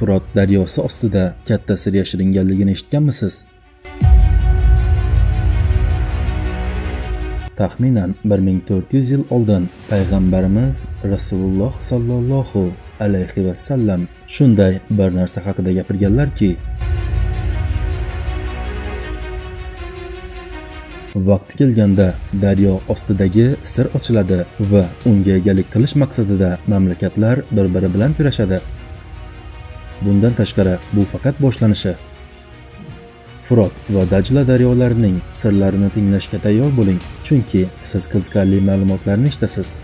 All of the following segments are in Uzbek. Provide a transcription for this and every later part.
Furot daryosi ostida katta sir yashiringanligini eshitganmisiz? Taxminan 1400 yil oldin payg'ambarimiz Rasululloh sallallohu alayhi va sallam shunday bir narsa haqida gapirganlarki, vaqti kelganda daryo ostidagi sir ochiladi va unga egalik qilish maqsadida mamlakatlar bir-biri bilan kurashadi. Bundan tashqari, bu faqat boshlanishi. Furot va Dajla daryolarining sirlarini tinglashga tayyor bo'ling, chunki siz qiziqarli ma'lumotlarni eshitasiz.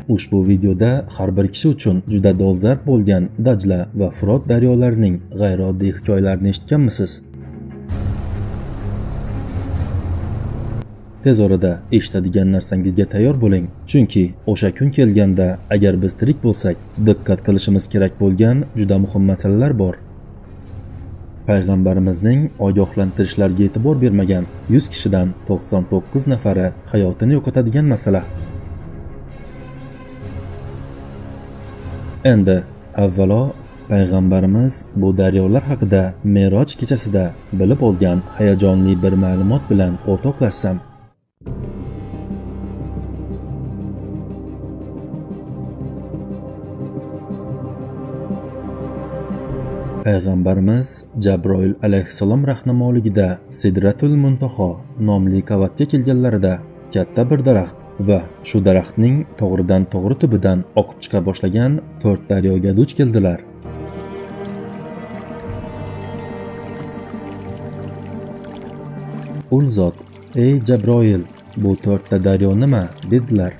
Ushbu videoda har bir kishi uchun juda dolzarb bo'lgan Dajla va Furot daryolarining g'ayrioddiy hikoyalarini eshitganmisiz? Tez orada eshitadigan narsangizga tayyor bo'ling, chunki o'sha kun kelganda agar biz tirik bo'lsak, diqqat qilishimiz kerak bo'lgan juda muhim masalalar bor. Payg'ambarimizning ogohlantirishlariga e'tibor bermagan 100 kishidan 99 nafari hayotini yo'qotadigan masala. Endi avvalo payg'ambarimiz bu daryolar haqida Me'roj kechasida bilib olgan hayajonli bir ma'lumot bilan o'rtoqlashsam. Payg'ambarimiz Jabroil alayhissalom rahnamoligida Sidratul Muntaho nomli qavatga kelganlarida katta bir daraxt va shu daraxtning to'g'ridan to'g'ri tubidan oqib chiqa boshlagan 4 daryoga duch keldilar. Ul zot: "Ey Jabroil, bu 4 ta daryo nima?" dedilar.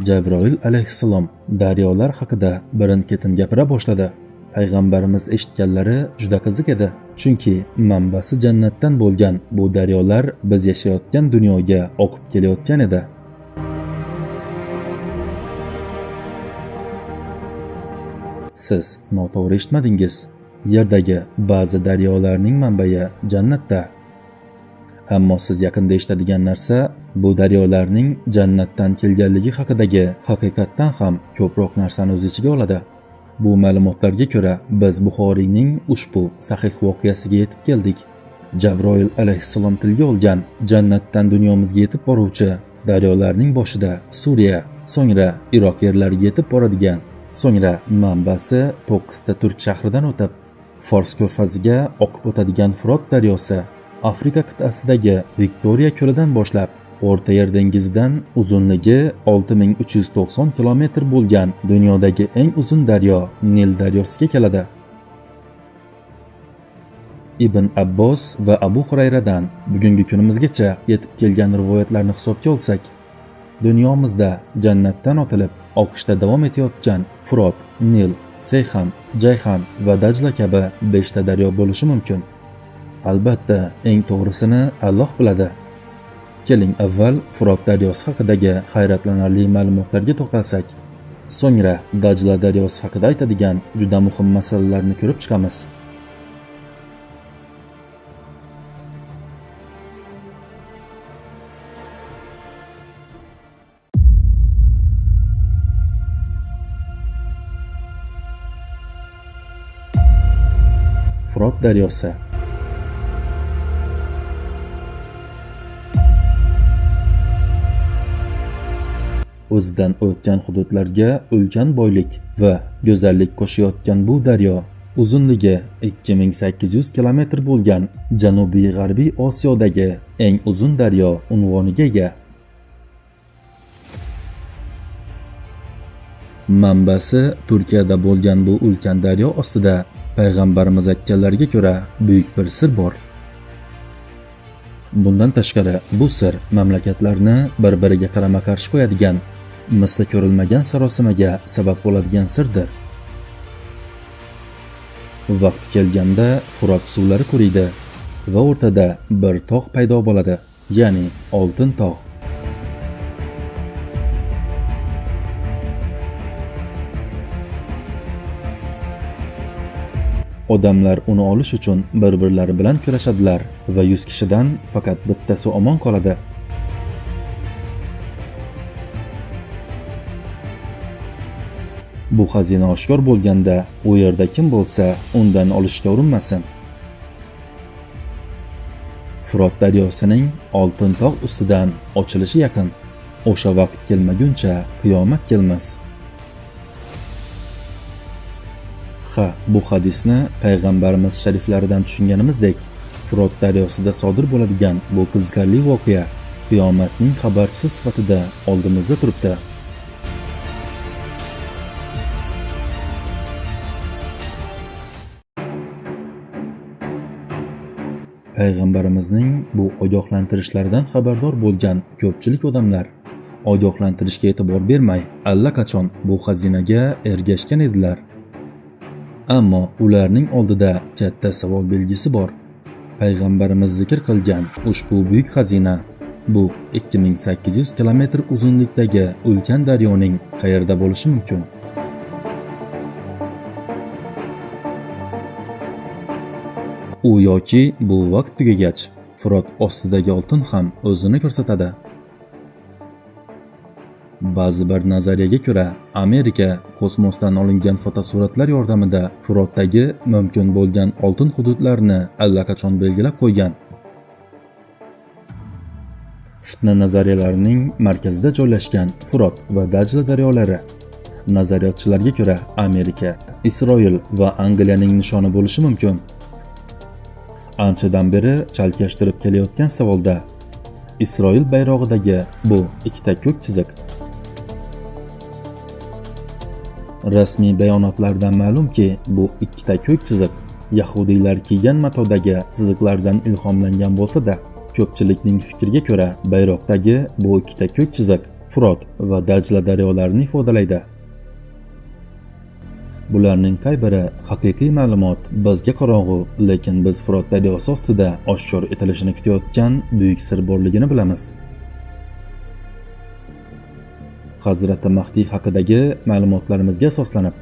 Jabroil alayhissalom daryolar haqida birin-ketin gapira boshladi. Payg'ambarimiz eshitganlari juda qiziq edi, chunki manbasi jannatdan bo'lgan bu daryolar biz yashayotgan dunyoga oqib kelayotgan edi. Siz noto'g'ri eshitmadingiz. Yerdagi ba'zi daryolarning manbai jannatda. Ammo siz yaqinda eshitadigan narsa bu daryolarning jannatdan kelganligi haqidagi haqiqatdan ham ko'proq narsani o'z ichiga oladi. Bu ma'lumotlarga ko'ra biz Buxoriyning ushbu sahih voqeasiga yetib keldik. Jabroil alayhissalom tilga olgan jannatdan dunyomizga yetib boruvchi daryolarning boshida Suriya, so'ngra Iroq yerlariga yetib boradigan, so'ngra manbasi 9 ta turk shahridan o'tib Fors ko'rfaziga oqib o'tadigan Furot daryosi, Afrika qit'asidagi Viktoriya ko'lidan boshlab O'rta Yer dengizidan uzunligi 6390 kilometr bo'lgan dunyodagi eng uzun daryo Nil daryosiga keladi. Ibn Abbos va Abu Hurayradan bugungi kunimizgacha yetib kelgan rivoyatlarni hisobga olsak, dunyomizda jannatdan otilib oqishda davom etayotgan Furot, Nil, Seyxan, Jayhan va Dajla kabi 5 ta daryo bo'lishi mumkin. Albatta, eng to'g'risini Alloh biladi. Keling avval Furot daryosi haqidagi hayratlanarli ma'lumotlarga to'xtalsak, so'ngra Dajla daryosi haqida aytadigan juda muhim masalalarni ko'rib chiqamiz. Furot daryosi o'zidan o'tgan hududlarga ulkan boylik va go'zallik qo'shayotgan bu daryo uzunligi 2800 kilometr bo'lgan Janubiy G'arbiy Osiyodagi eng uzun daryo unvoniga ega. Manbasi Turkiyada bo'lgan bu ulkan daryo ostida payg'ambarimiz aytganlariga ko'ra buyuk bir sir bor. Bundan tashqari, bu sir mamlakatlarni bir-biriga qarama-qarshi qo'yadigan, misli ko'rilmagan sarosimaga sabab bo'ladigan sirdir. Vaqti kelganda Furot suvlari quriydi va o'rtada bir tog' paydo bo'ladi, ya'ni oltin tog'. Odamlar uni olish uchun bir-birlari bilan kurashadilar va 100 kishidan faqat bittasi omon qoladi. Bu xazina oshkor bo'lganda, u yerda kim bo'lsa, undan olishga urinmasin. Firot daryosining oltin tog' ustidan ochilishi yaqin. O'sha vaqt kelmaguncha qiyomat kelmas. Bu hadisni payg'ambarimiz shariflaridan tushunganimizdek, Firot daryosida sodir bo'ladigan bu qiziqarli voqea qiyomatning xabarchisi sifatida oldimizda turibdi. Payg'ambarimizning bu ogohlantirishlaridan xabardor bo'lgan ko'pchilik odamlar ogohlantirishga e'tibor bermay, allaqachon bu xazinaga ergashgan edilar. Ammo ularning oldida katta savol belgisi bor. Payg'ambarimiz zikr qilgan ushbu buyuk xazina bu 2800 kilometr uzunlikdagi ulkan daryoning qayerda bo'lishi mumkin? U yoki bu vaqt tugagach, Firot ostidagi oltin ham o'zini ko'rsatadi. Ba'zi bir nazariyaga ko'ra, Amerika kosmosdan olingan fotosuratlar yordamida Firotdagi mumkin bo'lgan oltin hududlarni allaqachon belgilab qo'ygan. Fitna nazariyalarining markazida joylashgan Firot va Dajla daryolari nazariyotchilarga ko'ra Amerika, Isroil va Angliyaning nishoni bo'lishi mumkin. Anchadan beri chalkashtirib kelayotgan savolda Isroil bayrog'idagi bu ikkita ko'k chiziq. Rasmiy bayonotlardan ma'lumki, bu ikkita ko'k chiziq yahudiylar kiygan matodagi chiziqlardan ilhomlangan bo'lsa-da, ko'pchilikning fikriga ko'ra, bayroqdagi bu ikkita ko'k chiziq Firot va Dajla daryolarini ifodalaydi. Bularning qay biri haqiqiy ma'lumot bizga qorong'u, lekin biz Firot daryosi ostida oshkor etilishini kutayotgan buyuk sir borligini bilamiz. Hazrati Mahdi haqidagi ma'lumotlarimizga asoslanib,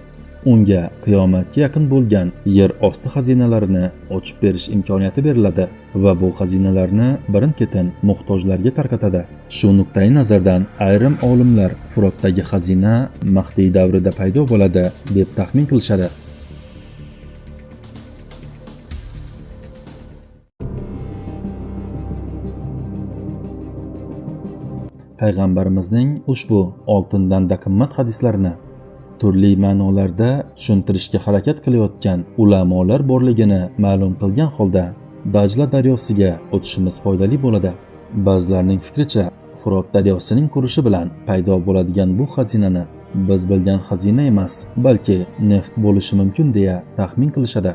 unga qiyomatga yaqin bo'lgan yer osti xazinalarini ochib berish imkoniyati beriladi va bu xazinalarni birin-ketin muhtojlarga tarqatadi. Shu nuqtai nazardan ayrim olimlar Firotdagi xazina Mahdi davrida paydo bo'ladi deb taxmin qilishadi. Payg'ambarimizning ushbu oltindan-da qimmat hadislarini turli ma'nolarda tushuntirishga harakat qilayotgan ulamolar borligini ma'lum qilgan holda Dajla daryosiga o'tishimiz foydali bo'ladi. Ba'zilarning fikricha, Firot daryosining qurishi bilan paydo bo'ladigan bu xazinani biz bilgan xazina emas, balki neft bo'lishi mumkin deya taxmin qilishadi.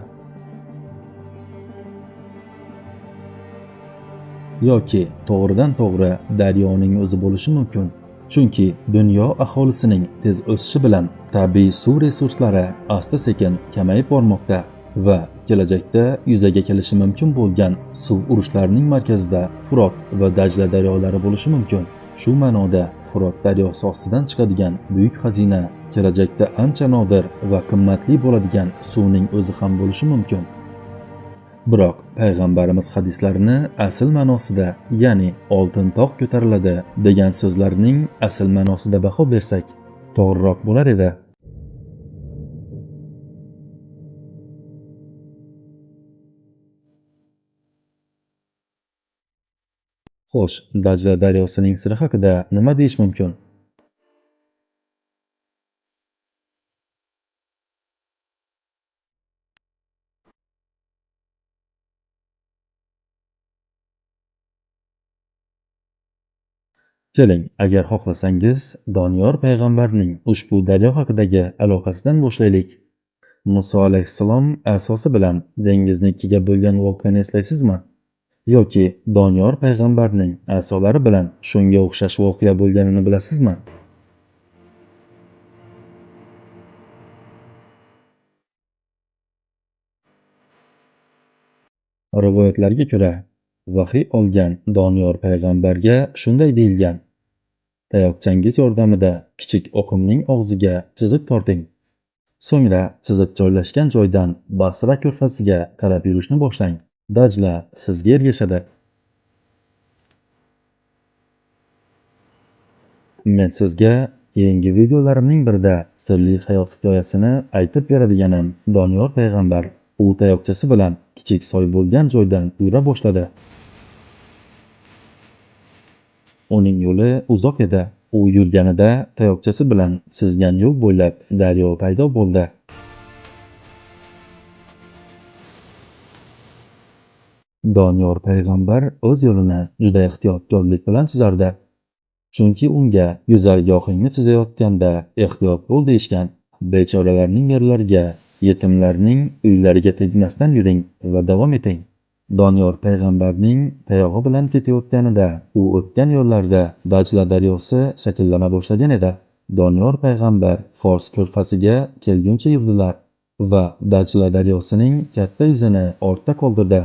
Yoki to'g'ridan to'g'ri daryoning o'zi bo'lishi mumkin. Chunki dunyo aholisining tez o'sishi bilan tabiiy suv resurslari asta-sekin kamayib bormoqda va kelajakda yuzaga kelishi mumkin bo'lgan suv urushlarining markazida Firot va Dajla daryolari bo'lishi mumkin. Shu ma'noda Firot daryosi ostidan chiqadigan buyuk xazina kelajakda ancha nodir va qimmatli bo'ladigan suvning o'zi ham bo'lishi mumkin. Biroq payg'ambarimiz hadislarini asl ma'nosida, ya'ni oltin tog' ko'tariladi degan so'zlarning asl ma'nosida baho bersak, to'g'riroq bo'lar edi. Xo'sh, Dajla daryosining siri haqida nima deyish mumkin? Keling, agar xohlasangiz, Doniyor payg'ambarning ushbu daryo haqidagi aloqasidan boshlaylik. Muso alayhissalom asosi bilan dengizni ikkiga bo'lgan voqeani eslaysizmi? Yoki Doniyor payg'ambarning asolari bilan shunga o'xshash voqea bo'lganini bilasizmi? Rivoyatlarga ko'ra, vahiy olgan Doniyor payg'ambarga shunday deyilgan: tayoqchangiz yordamida kichik o'qimning og'ziga chiziq torting. So'ngra chizib joylashgan joydan Basra ko'rfaziga qarab yurishni boshlang. Dajla sizga ergashadi. Men sizga keyingi videolarimning birida sirli hayot hikoyasini aytib beradiganim Doniyor payg'ambar u tayoqchasi bilan kichik soy bo'lgan joydan yura boshladi. Uning yo'li uzoq edi. U yurganida tayoqchasi bilan chizgan yo'l bo'ylab daryo paydo bo'ldi. Doniyor payg'ambar o'z yo'lini juda ehtiyotkorlik bilan chizardi. Chunki unga go'zalgohingni chizayotganda ehtiyot bo'l deyishgan. Bechoralarning yerlariga, yetimlarning uylariga tegmasdan yuring va davom eting. Doniyor payg'ambarning tayog'i bilan ketayotganida u o'tgan yo'llarda Dajla daryosi shakllana boshlagan edi. Doniyor payg'ambar Fors ko'rfaziga kelguncha yurdilar va Dajla daryosining katta izini ortda qoldirdi.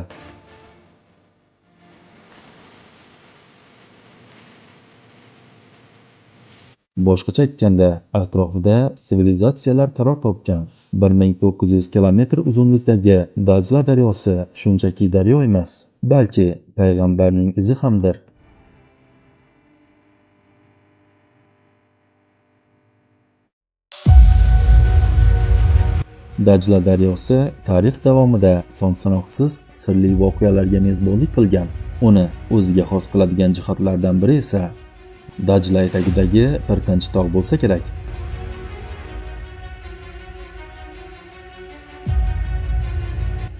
Boshqacha aytganda, atrofida sivilizatsiyalar qaror topgan 1900 kilometr uzunlikdagi Dajla daryosi shunchaki daryo emas, balki payg'ambarning izi hamdir. Dajla daryosi tarix davomida son sanoqsiz sirli voqealarga mezbonlik qilgan. Uni o'ziga xos qiladigan jihatlardan biri esa Dajla etagidagi Qirqinchi tog' bo'lsa kerak.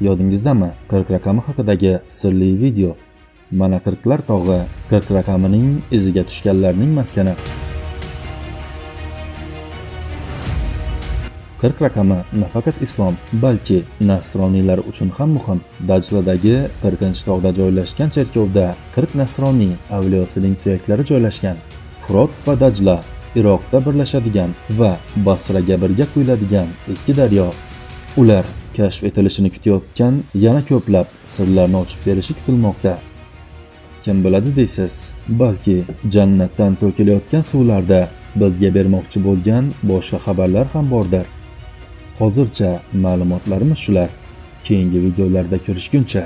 Yodingizdami? 40 raqami haqidagi sirli video. Mana 40lar tog'i 40 raqamining iziga tushganlarning maskani. 40 raqami nafaqat islom, balki nasroniylar uchun ham muhim. Dajladagi 40-tog'da joylashgan cherkovda 40 nasroniy avliyosining suyaklari joylashgan. Furot va Dajla Iroqda birlashadigan va Basraga birga quyiladigan ikki daryo. Ular kashf etilishini kutayotgan yana ko'plab sirlarni ochib berishi kutilmoqda. Kim biladi deysiz? Balki jannatdan to'kilayotgan suvlarda bizga bermoqchi bo'lgan boshqa xabarlar ham bordir. Hozircha ma'lumotlarimiz shular. Keyingi videolarda ko'rishguncha